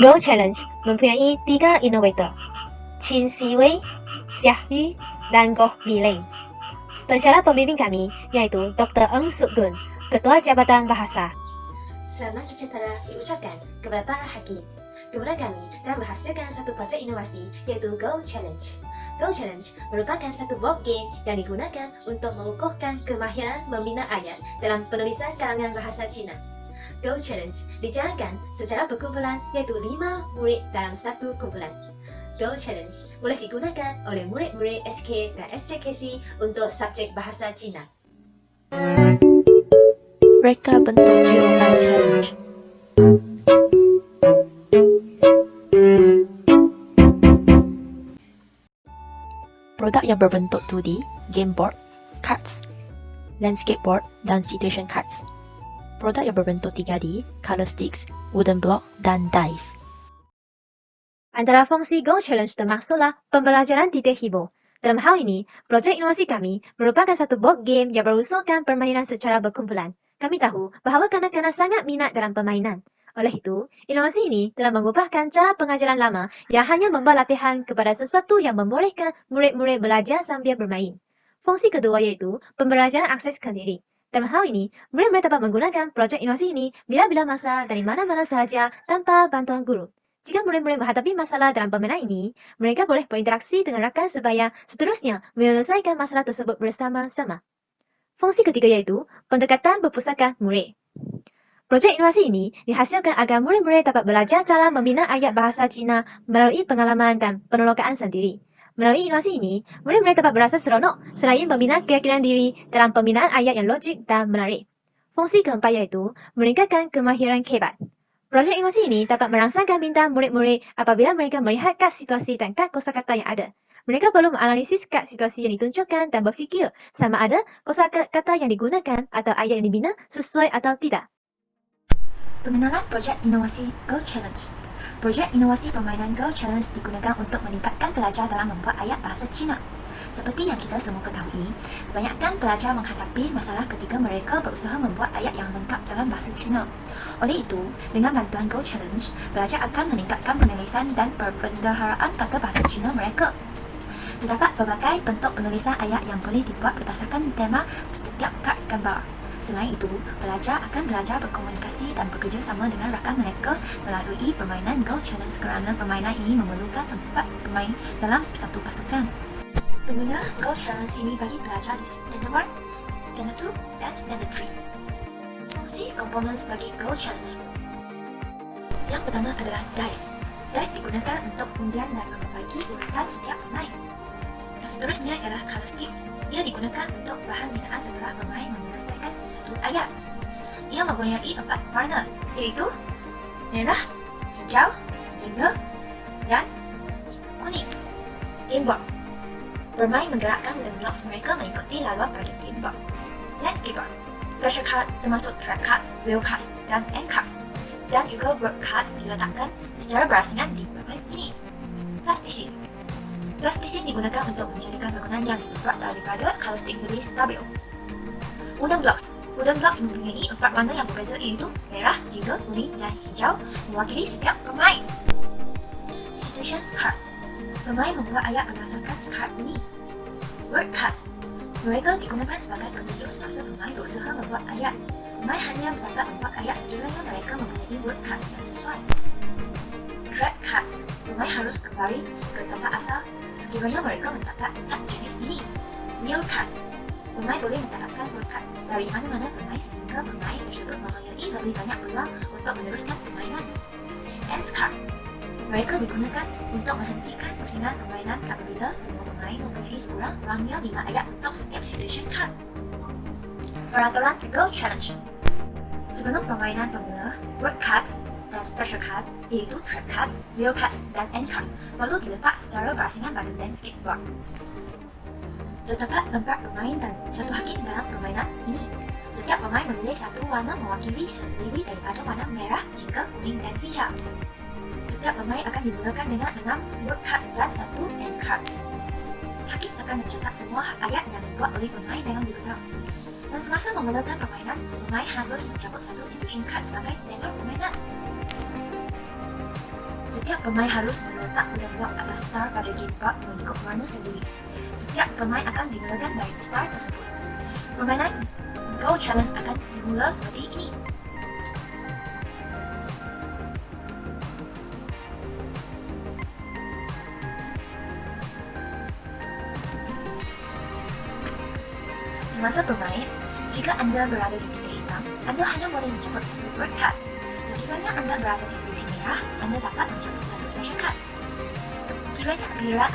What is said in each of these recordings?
Go Challenge mempunyai 3 inovator, Chin Si Wei, Xiah Yu, dan Goh Li Leng. Pensyarah pembimbing kami iaitu Dr. Eng Suk Gun, Ketua Jabatan Bahasa. Selamat sejahtera diucapkan kepada para hakim. Kemudian kami telah menghasilkan satu projek inovasi iaitu Go Challenge. Go Challenge merupakan satu board game yang digunakan untuk mengukuhkan kemahiran membina ayat dalam penulisan karangan bahasa Cina. Go Challenge dijalankan secara berkumpulan iaitu 5 murid dalam satu kumpulan. Go Challenge boleh digunakan oleh murid-murid SK dan SJKC untuk subjek bahasa Cina. Reka bentuk Geopan Challenge. Produk yang berbentuk 2D, game board, cards, landscape board, dan situation cards. Produk yang berbentuk 3D, color sticks, wooden block, dan dice. Antara fungsi Go Challenge termasuklah pembelajaran titik hibur. Dalam hal ini, projek inovasi kami merupakan satu board game yang berusulkan permainan secara berkumpulan. Kami tahu bahawa kanak-kanak sangat minat dalam permainan. Oleh itu, inovasi ini telah mengubahkan cara pengajaran lama yang hanya membuat latihan kepada sesuatu yang membolehkan murid-murid belajar sambil bermain. Fungsi kedua iaitu pembelajaran akses kendiri. Dalam hal ini, murid-murid dapat menggunakan projek inovasi ini bila-bila masa dari mana-mana sahaja tanpa bantuan guru. Jika murid-murid menghadapi masalah dalam permainan ini, mereka boleh berinteraksi dengan rakan sebaya seterusnya menyelesaikan masalah tersebut bersama-sama. Fungsi ketiga iaitu pendekatan berpusaka murid. Projek inovasi ini dihasilkan agar murid-murid dapat belajar cara membina ayat bahasa Cina melalui pengalaman dan penerokaan sendiri. Melalui inovasi ini, murid-murid dapat berasa seronok selain membina keyakinan diri dalam pembinaan ayat yang logik dan menarik. Fungsi keempat iaitu meningkatkan kemahiran kebat. Projek inovasi ini dapat merangsangkan minda murid-murid apabila mereka melihat kad situasi dan kad kosakata yang ada. Mereka perlu menganalisis kad situasi yang ditunjukkan dan berfikir sama ada kosakata yang digunakan atau ayat yang dibina sesuai atau tidak. Pengenalan projek inovasi Go Challenge. Projek inovasi permainan Go Challenge digunakan untuk meningkatkan pelajar dalam membuat ayat bahasa Cina. Seperti yang kita semua ketahui, kebanyakan pelajar menghadapi masalah ketika mereka berusaha membuat ayat yang lengkap dalam bahasa Cina. Oleh itu, dengan bantuan Go Challenge, pelajar akan meningkatkan penulisan dan perbendaharaan kata bahasa Cina mereka. Terdapat berbagai bentuk penulisan ayat yang boleh dibuat berdasarkan tema setiap kad gambar. Selain itu, pelajar akan belajar berkomunikasi dan bekerja sama dengan rakan mereka melalui permainan Go Challenge kerana permainan ini memerlukan 4 pemain dalam satu pasukan. Pengguna Go Challenge ini bagi pelajar di Standard 1, Standard 2 dan Standard 3. Fungsi komponen sebagai Go Challenge. Yang pertama adalah dice. Dice digunakan untuk undian dan membagi urutan setiap pemain. Yang seterusnya ialah color stick. Ia digunakan untuk bahan binaan setelah pemain menyelesaikan satu ayat. Ia mempunyai 4 warna, iaitu merah, hijau, jingga, dan kuning. Game board. Bermain menggerakkan wooden blocks mereka mengikuti laluan pada game board. Landscape board. Special card termasuk trap cards, wheel cards, dan end cards. Dan juga word cards diletakkan secara berasingan di bawah ini. Plasticine. Plasticine digunakan untuk menjadikan bangunan yang dibuat daripada color stick lebih stabil. Wooden blocks. Wooden blocks mempunyai 4 warna yang berbeza iaitu merah, jingga, kuning, dan hijau mewakili setiap pemain. Situations cards. Pemain membuat ayat berdasarkan kad ini. Word cards. Mereka digunakan sebagai petunjuk semasa pemain berusaha membuat ayat. Pemain hanya dapat membuat ayat sekiranya mereka mempunyai word cards yang sesuai. Trap cards. Pemain harus kembali ke tempat asal sekiranya mereka mendapat kad jenis ini. Wheel cards. Pemain boleh mendapatkan word card dari mana-mana pemain sehingga pemain tersebut mempunyai lebih banyak peluang untuk meneruskan permainan. Ends card. Mereka digunakan untuk menghentikan pusingan permainan apabila semua pemain mempunyai sekurang-kurangnya 5 ayat untuk setiap situation card. Peraturan Go Challenge. Sebelum permainan bermula, word cards dan special card iaitu trap cards, wheel cards, dan end cards perlu diletak secara berasingan pada landscape board. Terdapat 4 pemain dan 1 hakim dalam permainan ini. Setiap pemain memilih satu warna mewakili sendiri daripada warna merah, jingga, kuning, dan hijau. Setiap pemain akan dimulakan dengan 6 word cards dan 1 end card. Hakim akan mencatat semua ayat yang dibuat oleh pemain dengan dikenal. Dan semasa memulakan permainan, pemain harus mencabut satu situation card sebagai tema permainan. Setiap pemain harus meletak wooden block atas star pada game board mengikut warna sendiri. Setiap pemain akan dimulakan dari star tersebut. Permainan Go Challenge akan dimula seperti ini. Semasa bermain, jika Anda berada di titik hitam, Anda hanya boleh mencapai satu bird card. Sekiranya Anda berada di titik merah, Anda dapat mencapai satu special card. Sekiranya giliran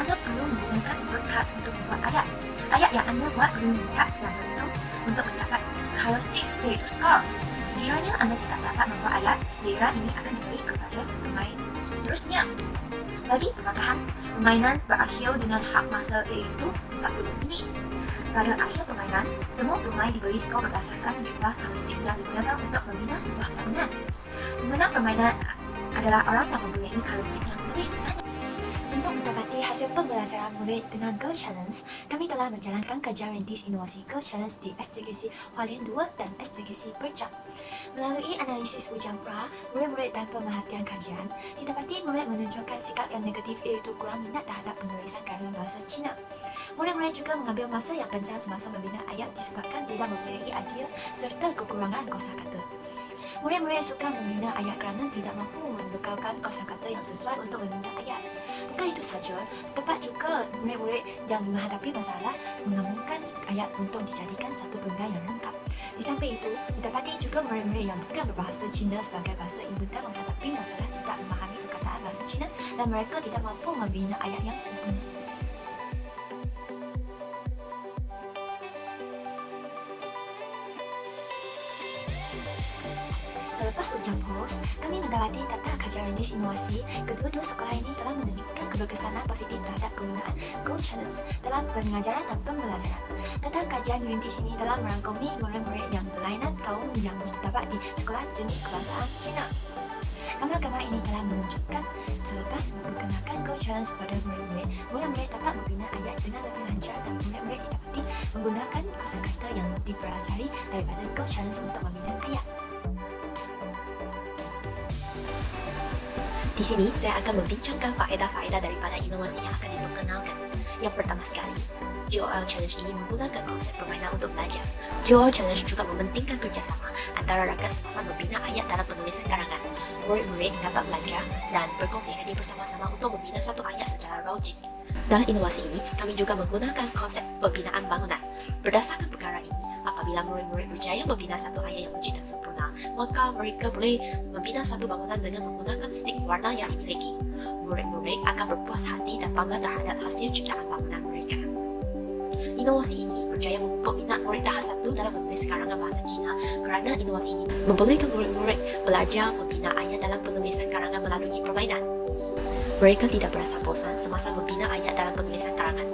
Anda perlu menggunakan bird cards untuk membuat ayat. Ayat yang Anda buat perlu meningkat dan bentuk untuk mendapat color stick, yaitu score. Sekiranya Anda tidak dapat membuat ayat, giliran ini akan diberi kepada pemain seterusnya. Bagi pemakahan, permainan berakhir dengan hak masa iaitu 40 minit. Pada akhir permainan, semua pemain diberi skor berdasarkan jumlah color stick yang digunakan untuk membina sebuah bangunan. Pemenang permainan adalah orang yang mempunyai color stick yang lebih banyak. Untuk mendapati hasil pembelajaran murid dengan Go Challenge, kami telah menjalankan kajian rintis inovasi Go Challenge di STKC Hualien 2 dan STKC Percang. Melalui analisis ujian pra, murid-murid dan pemerhatian kajian, didapati murid menunjukkan sikap yang negatif iaitu kurang minat terhadap penulisan karya bahasa Cina. Murid-murid juga mengambil masa yang panjang semasa membina ayat disebabkan tidak mempunyai idea serta kekurangan kosakata. Murid-murid suka membina ayat kerana tidak mampu membekalkan kosakata yang sesuai untuk membina ayat. Bukan itu sahaja, terdapat juga murid-murid yang menghadapi masalah menggabungkan ayat untuk dijadikan satu benda yang lengkap. Di samping itu, didapati juga murid-murid yang bukan berbahasa Cina sebagai bahasa ibunda menghadapi masalah tidak memahami perkataan bahasa Cina dan mereka tidak mampu membina ayat yang sempurna. Selepas ujian POS, kami mendapati data kajian rintis inovasi kedua-dua sekolah ini telah menunjukkan keberkesanan positif terhadap penggunaan Go Challenge dalam pengajaran dan pembelajaran. Data kajian rintis ini telah merangkumi murid-murid yang berlainan kaum yang terdapat di sekolah jenis kebangsaan Cina. Gambar-gambar ini telah menunjukkan selepas memperkenalkan Go Challenge kepada murid-murid, murid-murid dapat membina ayat dengan lebih lancar dan murid-murid didapati menggunakan kosakata yang dipelajari daripada Go Challenge untuk membina ayat. Di sini, saya akan membincangkan faedah-faedah daripada inovasi yang akan diperkenalkan. Yang pertama sekali, GOL Challenge ini menggunakan konsep permainan untuk belajar. GOL Challenge juga mementingkan kerjasama antara rakan semasa membina ayat dalam penulisan karangan. Murid-murid dapat belajar dan berkongsi ide bersama-sama untuk membina satu ayat secara logik. Dalam inovasi ini, kami juga menggunakan konsep pembinaan bangunan. Berdasarkan perkara ini, apabila murid-murid berjaya membina satu ayat yang uji dan sempurna, maka mereka boleh membina satu bangunan dengan menggunakan stick warna yang dimiliki. Murid-murid akan berpuas hati dan bangga terhadap hasil ciptaan bangunan mereka. Inovasi ini berjaya memupuk minat murid tahap 1 dalam menulis karangan bahasa Cina kerana inovasi ini membolehkan murid-murid belajar membina ayat dalam penulisan karangan melalui permainan. Mereka tidak berasa bosan semasa membina ayat dalam penulisan karangan.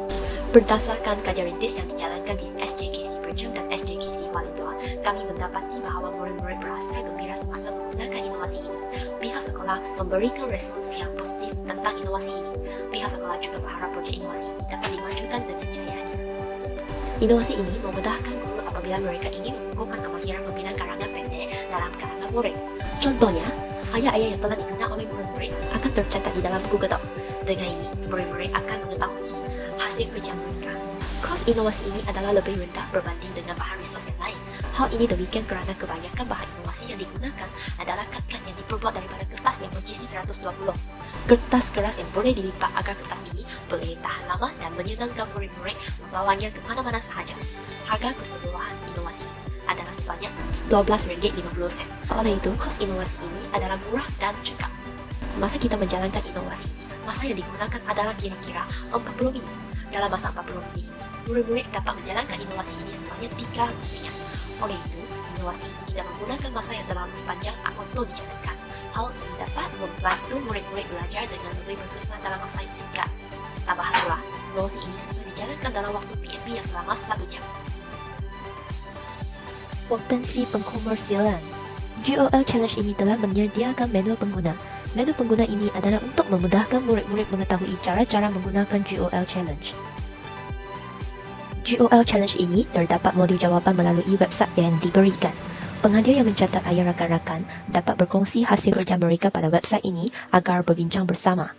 Berdasarkan kajian rintis yang dijalankan di SJKC Percang dan SJKC Hualien 2, kami mendapati bahawa murid-murid berasa gembira semasa menggunakan inovasi ini. Pihak sekolah memberikan respons yang positif tentang inovasi ini. Pihak sekolah juga berharap projek inovasi ini dapat dimajukan dengan jayanya. Inovasi ini memudahkan guru apabila mereka ingin mengukuhkan kemahiran membina karangan pendek dalam karangan murid. Contohnya, ayat-ayat yang telah dibina oleh murid-murid akan tercatat di dalam buku gedok. Dengan ini, murid-murid akan mengetahui hasil kerja mereka. Kos inovasi ini adalah lebih rendah berbanding dengan bahan resource yang lain. Hal ini demikian kerana kebanyakan bahan inovasi yang digunakan adalah kad-kad yang diperbuat daripada kertas yang bergisi 120. Kertas keras yang boleh dilipat agar kertas ini boleh tahan lama dan menyenangkan murid-murid membawanya ke mana-mana sahaja. Harga keseluruhan inovasi ini adalah sebanyak RM12.50. Oleh itu, kos inovasi ini adalah murah dan cekap. Semasa kita menjalankan inovasi ini, masa yang digunakan adalah kira-kira 40 minit. Dalam masa 40 minit ini, murid-murid dapat menjalankan inovasi ini sebanyak 3 misinya. Oleh itu, inovasi ini tidak menggunakan masa yang terlalu panjang untuk dijalankan. Hal ini dapat membantu murid-murid belajar dengan lebih berkesan dalam masa yang singkat. Tambahan pula, inovasi ini sesuai dijalankan dalam waktu PMP yang selama 1 jam. Potensi pengkomersialan. GOL Challenge ini telah menyediakan manual pengguna. Manual pengguna ini adalah untuk memudahkan murid-murid mengetahui cara-cara menggunakan GOL Challenge. GOL Challenge ini terdapat modul jawapan melalui website yang diberikan. Pengajar yang mencatat ayat rakan-rakan dapat berkongsi hasil kerja mereka pada website ini agar berbincang bersama.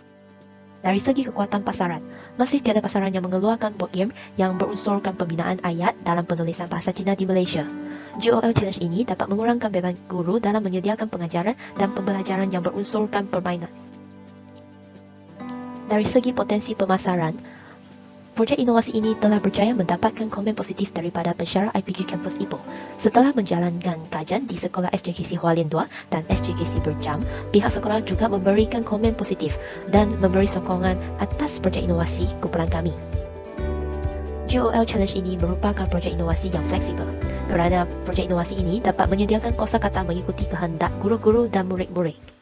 Dari segi kekuatan pasaran, masih tiada pasaran yang mengeluarkan board game yang berunsurkan pembinaan ayat dalam penulisan bahasa Cina di Malaysia. GOL Challenge ini dapat mengurangkan beban guru dalam menyediakan pengajaran dan pembelajaran yang berunsurkan permainan. Dari segi potensi pemasaran, projek inovasi ini telah berjaya mendapatkan komen positif daripada pensyarah IPG Kampus Ipoh. Setelah menjalankan kajian di Sekolah SJKC Hualien 2 dan SJKC Berjam, pihak sekolah juga memberikan komen positif dan memberi sokongan atas projek inovasi kumpulan kami. GOL Challenge ini merupakan projek inovasi yang fleksibel kerana projek inovasi ini dapat menyediakan kosakata mengikuti kehendak guru-guru dan murid-murid.